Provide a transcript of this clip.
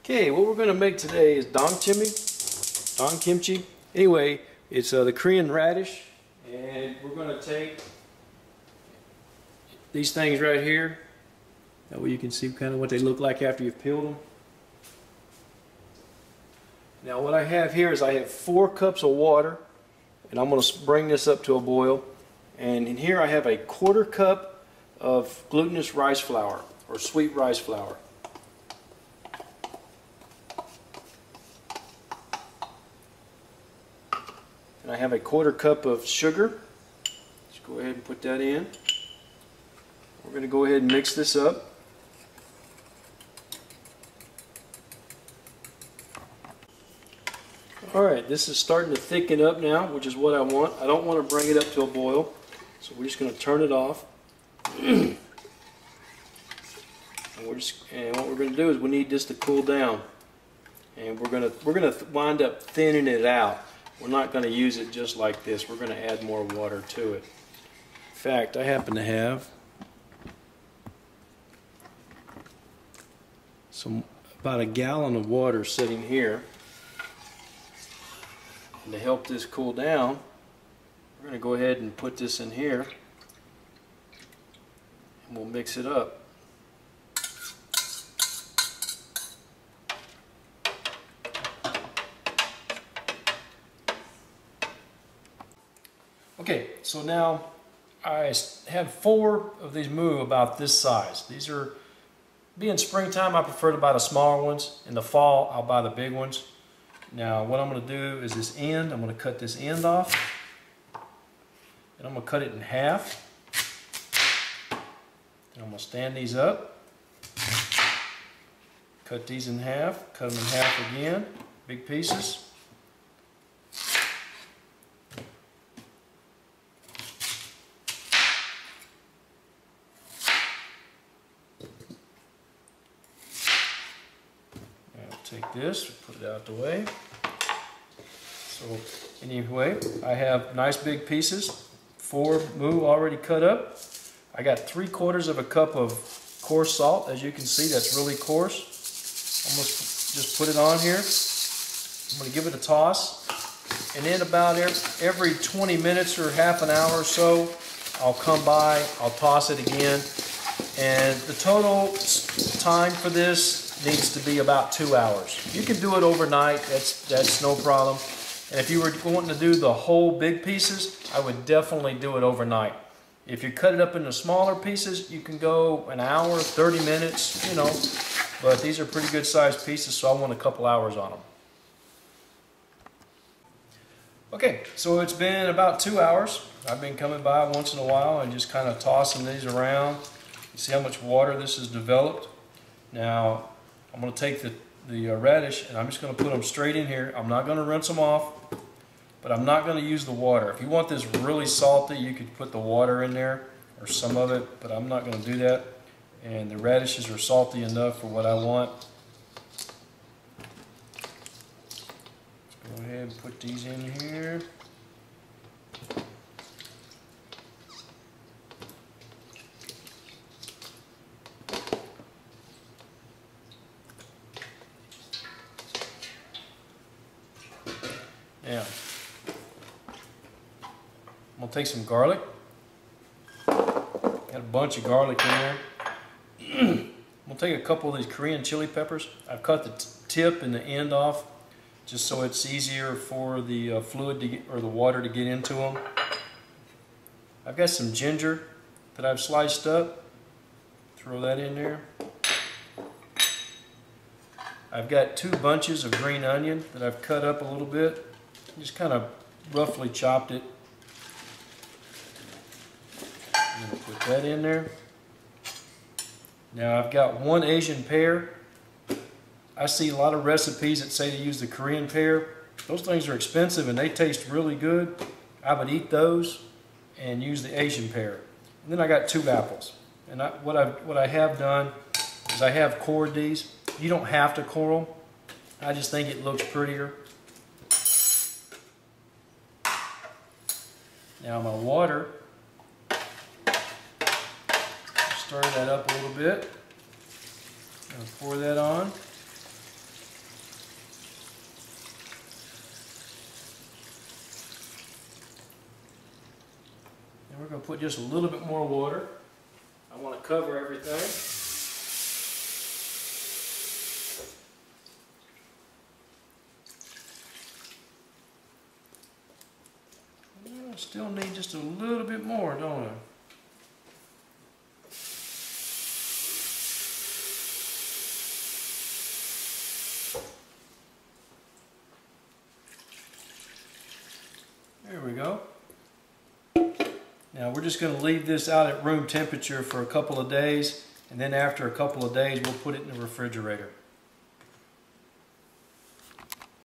Okay, what we're going to make today is Dongchimi. Anyway, it's the Korean radish, and we're going to take these things right here. That way you can see kind of what they look like after you've peeled them. Now what I have here is I have 4 cups of water, and I'm going to bring this up to a boil. And in here I have a 1/4 cup of glutinous rice flour, or sweet rice flour. And I have a 1/4 cup of sugar. Let's go ahead and put that in. We're going to go ahead and mix this up. Alright, this is starting to thicken up now, which is what I want. I don't want to bring it up to a boil, so we're just going to turn it off. And what we're going to do is we need this to cool down, and we're going to wind up thinning it out. We're not going to use it just like this. We're going to add more water to it. In fact, I happen to have about a gallon of water sitting here. And to help this cool down, we're going to go ahead and put this in here, and we'll mix it up. Okay, so now I have 4 of these moo about this size. These are, being springtime, I prefer to buy the smaller ones. In the fall, I'll buy the big ones. Now what I'm going to do is this end, I'm going to cut this end off, and I'm going to cut it in half. And I'm going to stand these up, cut these in half, cut them in half again, big pieces. Take this, put it out the way. So anyway, I have nice big pieces, 4 moo already cut up. I got 3/4 of a cup of coarse salt. As you can see, that's really coarse. I'm going to just put it on here. I'm going to give it a toss, and then about every 20 minutes or half an hour or so, I'll come by, I'll toss it again, and the total time for this needs to be about 2 hours. You can do it overnight, that's no problem. And if you were wanting to do the whole big pieces, I would definitely do it overnight. If you cut it up into smaller pieces, you can go an hour, 30 minutes, you know, but these are pretty good sized pieces, so I want a couple hours on them. Okay, so it's been about 2 hours. I've been coming by once in a while and just kind of tossing these around. You see how much water this has developed? Now, I'm going to take the radish, and I'm just going to put them straight in here. I'm not going to rinse them off, but I'm not going to use the water. If you want this really salty, you could put the water in there, or some of it, but I'm not going to do that. And the radishes are salty enough for what I want. Let's go ahead and put these in here. Now, I'm going to take some garlic. Got a bunch of garlic in there. I'm going to take a couple of these Korean chili peppers. I've cut the tip and the end off just so it's easier for the fluid to get, or the water to get into them. I've got some ginger that I've sliced up. Throw that in there. I've got 2 bunches of green onion that I've cut up a little bit. Just kind of roughly chopped it. I'm going to put that in there. Now I've got 1 Asian pear. I see a lot of recipes that say to use the Korean pear. Those things are expensive and they taste really good. I would eat those and use the Asian pear. And then I got 2 apples. And what I have done is I have cored these. You don't have to core them. I just think it looks prettier. Now my water, stir that up a little bit. I'm going to pour that on. put just a little bit more water. I want to cover everything. I still need just a little bit more, don't I? There we go. Now we're just going to leave this out at room temperature for a couple of days, and then after a couple of days we'll put it in the refrigerator.